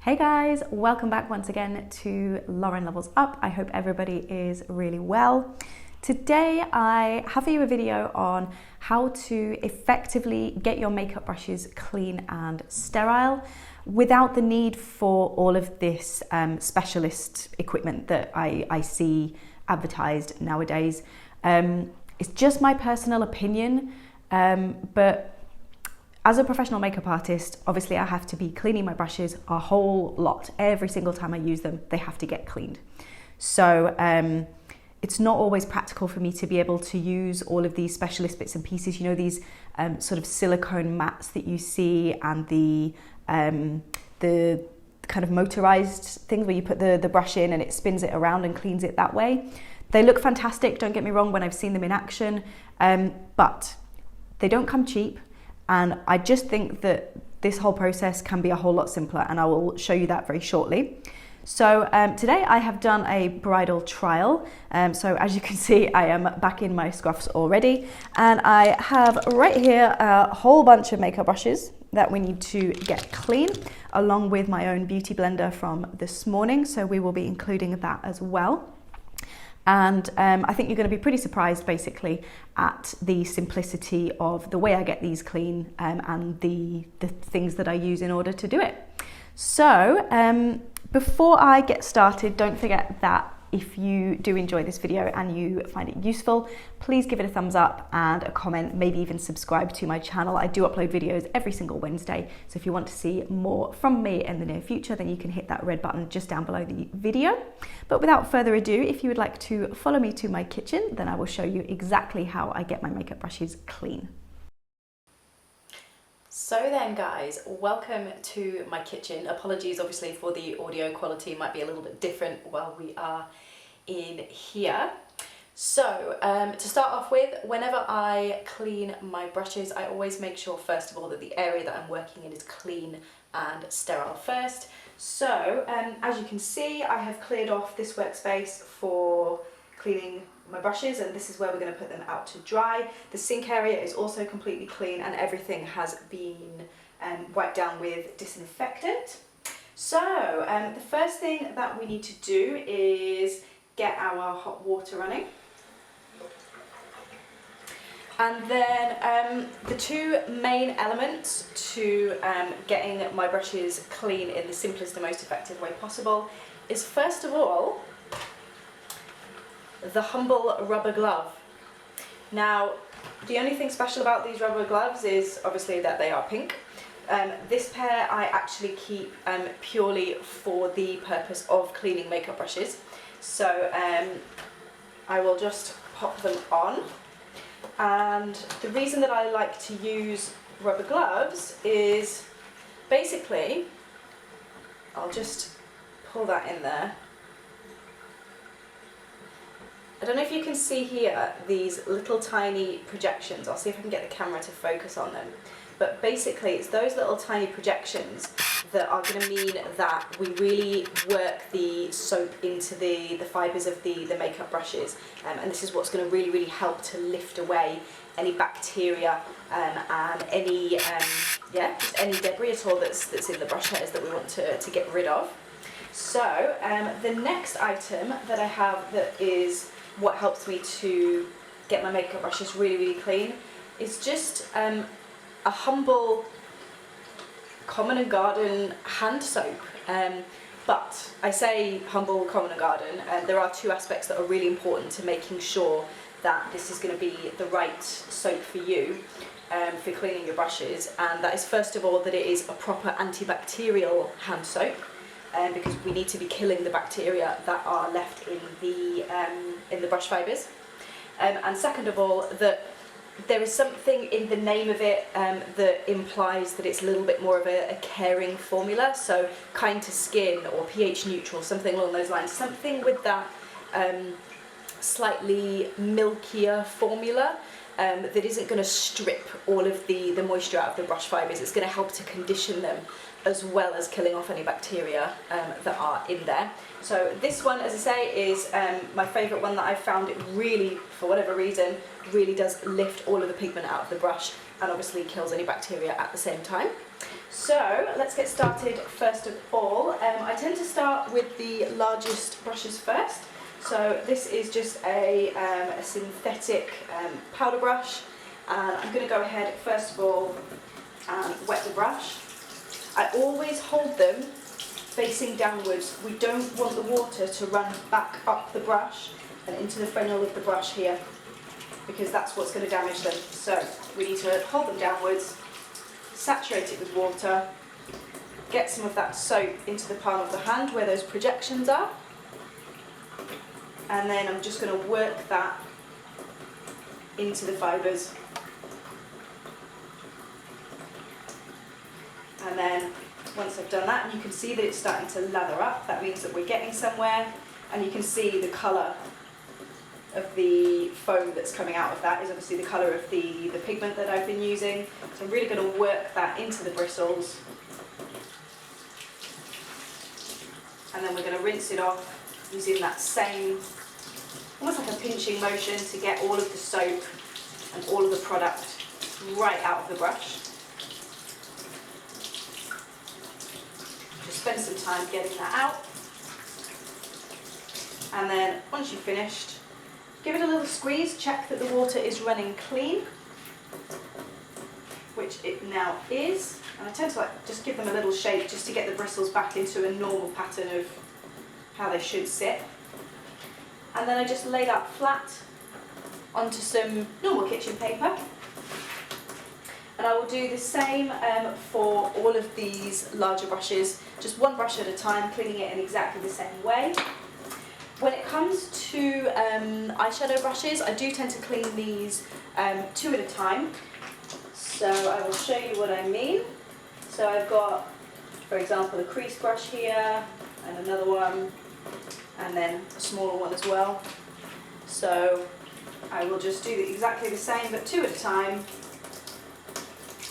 Hey guys, welcome back once again to Lauren Levels Up. I hope everybody is really well. Today I have for you a video on how to effectively get your makeup brushes clean and sterile without the need for all of this specialist equipment that I see advertised nowadays. It's just my personal opinion, but as a professional makeup artist, obviously I have to be cleaning my brushes a whole lot. Every single time I use them, they have to get cleaned. So it's not always practical for me to be able to use all of these specialist bits and pieces, you know, these sort of silicone mats that you see, and the kind of motorized things where you put the brush in and it spins it around and cleans it that way. They look fantastic, don't get me wrong, when I've seen them in action, but they don't come cheap. And I just think that this whole process can be a whole lot simpler, and I will show you that very shortly. So today I have done a bridal trial. So as you can see, I am back in my scruffs already, and I have right here a whole bunch of makeup brushes that we need to get clean, along with my own beauty blender from this morning. So we will be including that as well. And I think you're going to be pretty surprised basically at the simplicity of the way I get these clean and the things that I use in order to do it. So before I get started, don't forget that if you do enjoy this video and you find it useful, please give it a thumbs up and a comment, maybe even subscribe to my channel. I do upload videos every single Wednesday, so if you want to see more from me in the near future, then you can hit that red button just down below the video. But without further ado, if you would like to follow me to my kitchen, then I will show you exactly how I get my makeup brushes clean. So then guys, welcome to my kitchen. Apologies obviously for the audio quality, might be a little bit different while we are in here. So to start off with, whenever I clean my brushes, I always make sure first of all that the area that I'm working in is clean and sterile first. So as you can see, I have cleared off this workspace for cleaning my brushes, and this is where we're going to put them out to dry. The sink area is also completely clean, and everything has been wiped down with disinfectant. So the first thing that we need to do is get our hot water running. And then the two main elements to getting my brushes clean in the simplest and most effective way possible is, first of all, the humble rubber glove. Now, the only thing special about these rubber gloves is obviously that they are pink. This pair I actually keep purely for the purpose of cleaning makeup brushes. So I will just pop them on. And the reason that I like to use rubber gloves is basically, I'll just pull that in there. I don't know if you can see here these little tiny projections. I'll see if I can get the camera to focus on them. But basically it's those little tiny projections that are going to mean that we really work the soap into the fibres of the makeup brushes. And this is what's going to really help to lift away any bacteria and any just any debris at all that's in the brush hairs that we want to get rid of. So the next item that I have that is what helps me to get my makeup brushes really clean is just a humble common and garden hand soap. But I say humble, common and garden, and there are two aspects that are really important to making sure that this is going to be the right soap for you for cleaning your brushes, and that is first of all that it is a proper antibacterial hand soap. Because we need to be killing the bacteria that are left in the brush fibres, and second of all that there is something in the name of it that implies that it's a little bit more of a caring formula, so kind to skin or pH neutral, something along those lines, something with that slightly milkier formula that isn't going to strip all of the moisture out of the brush fibres. It's going to help to condition them as well as killing off any bacteria that are in there. So this one, as I say, is my favourite one that I've found. It really, for whatever reason, really does lift all of the pigment out of the brush and obviously kills any bacteria at the same time. So let's get started first of all. I tend to start with the largest brushes first. So this is just a synthetic powder brush. And I'm going to go ahead first of all and wet the brush. I always hold them facing downwards. We don't want the water to run back up the brush and into the frenel of the brush here, because that's what's going to damage them. So we need to hold them downwards, saturate it with water, get some of that soap into the palm of the hand where those projections are, and then I'm just going to work that into the fibres. And then once I've done that, and you can see that it's starting to lather up, that means that we're getting somewhere, and you can see the colour of the foam that's coming out of that is obviously the colour of the pigment that I've been using. So I'm really going to work that into the bristles, and then we're going to rinse it off using that same, almost like a pinching motion, to get all of the soap and all of the product right out of the brush. Just spend some time getting that out, and then once you've finished, give it a little squeeze, check that the water is running clean, which it now is. And I tend to just give them a little shake just to get the bristles back into a normal pattern of how they should sit. And then I just lay that flat onto some normal kitchen paper. And I will do the same for all of these larger brushes, just one brush at a time, cleaning it in exactly the same way. When it comes to eyeshadow brushes, I do tend to clean these two at a time. So I will show you what I mean. So I've got, for example, a crease brush here, and another one, and then a smaller one as well. So I will just do exactly the same, but two at a time.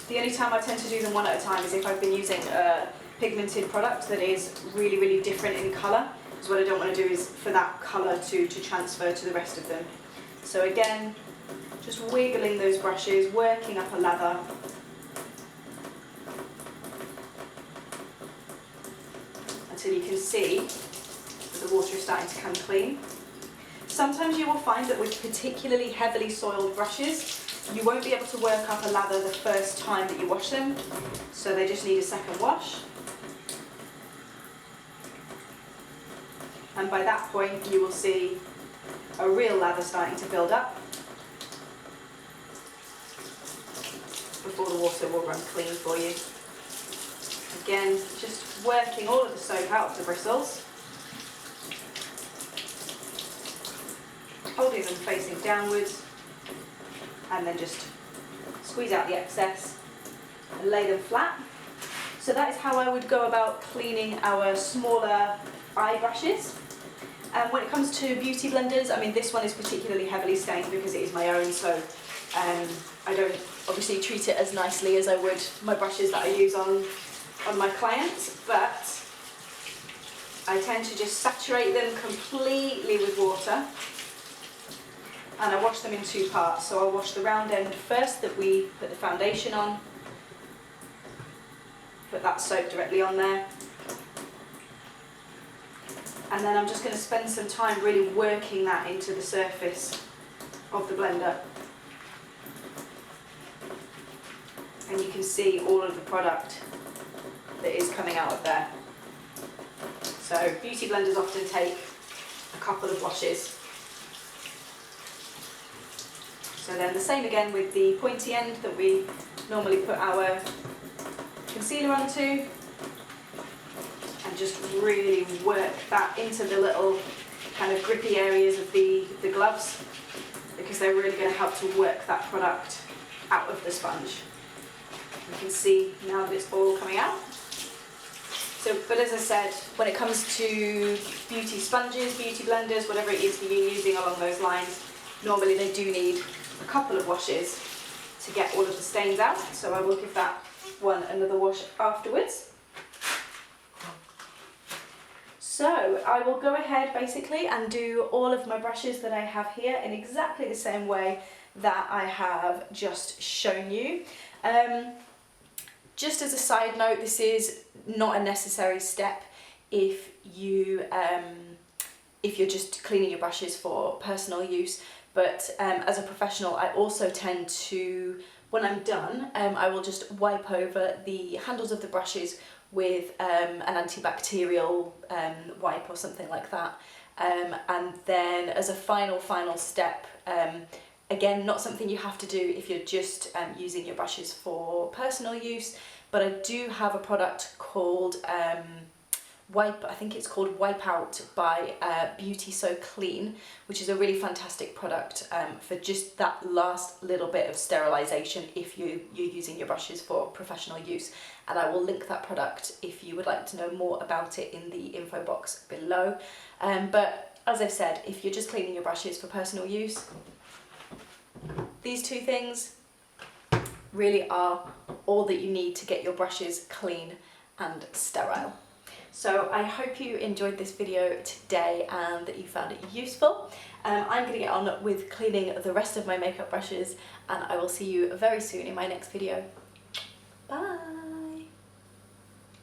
The only time I tend to do them one at a time is if I've been using a pigmented product that is really, really different in colour. Because what I don't want to do is for that colour to transfer to the rest of them. So again, just wiggling those brushes, working up a lather. Until you can see that the water is starting to come clean. Sometimes you will find that with particularly heavily soiled brushes, you won't be able to work up a lather the first time that you wash them, so they just need a second wash. And by that point, you will see a real lather starting to build up before the water will run clean for you. Again, just working all of the soap out of the bristles, holding them facing downwards, and then just squeeze out the excess and lay them flat. So that is how I would go about cleaning our smaller eye brushes. And when it comes to beauty blenders, I mean, this one is particularly heavily stained because it is my own, so I don't obviously treat it as nicely as I would my brushes that I use on my clients, but I tend to just saturate them completely with water, and I wash them in two parts. So I'll wash the round end first that we put the foundation on, put that soap directly on there, and then I'm just going to spend some time really working that into the surface of the blender. And you can see all of the product that is coming out of there. So beauty blenders often take a couple of washes. So then the same again with the pointy end that we normally put our concealer onto, and just really work that into the little kind of grippy areas of the gloves, because they're really going to help to work that product out of the sponge. You can see now that it's all coming out. So, but as I said, when it comes to beauty sponges, beauty blenders, whatever it is that you're using along those lines, normally they do need a couple of washes to get all of the stains out. So I will give that one another wash afterwards. So I will go ahead basically and do all of my brushes that I have here in exactly the same way that I have just shown you. just as a side note, this is not a necessary step if you're just cleaning your brushes for personal use, but as a professional I also tend to, when I'm done, I will just wipe over the handles of the brushes with an antibacterial wipe or something like that, and then as a final step, again, not something you have to do if you're just using your brushes for personal use, but I do have a product called I think it's called Wipeout by BeautysoClean, which is a really fantastic product for just that last little bit of sterilisation if you're using your brushes for professional use. And I will link that product if you would like to know more about it in the info box below. But as I've said, if you're just cleaning your brushes for personal use, these two things really are all that you need to get your brushes clean and sterile. So I hope you enjoyed this video today and that you found it useful. I'm going to get on with cleaning the rest of my makeup brushes, and I will see you very soon in my next video. Bye!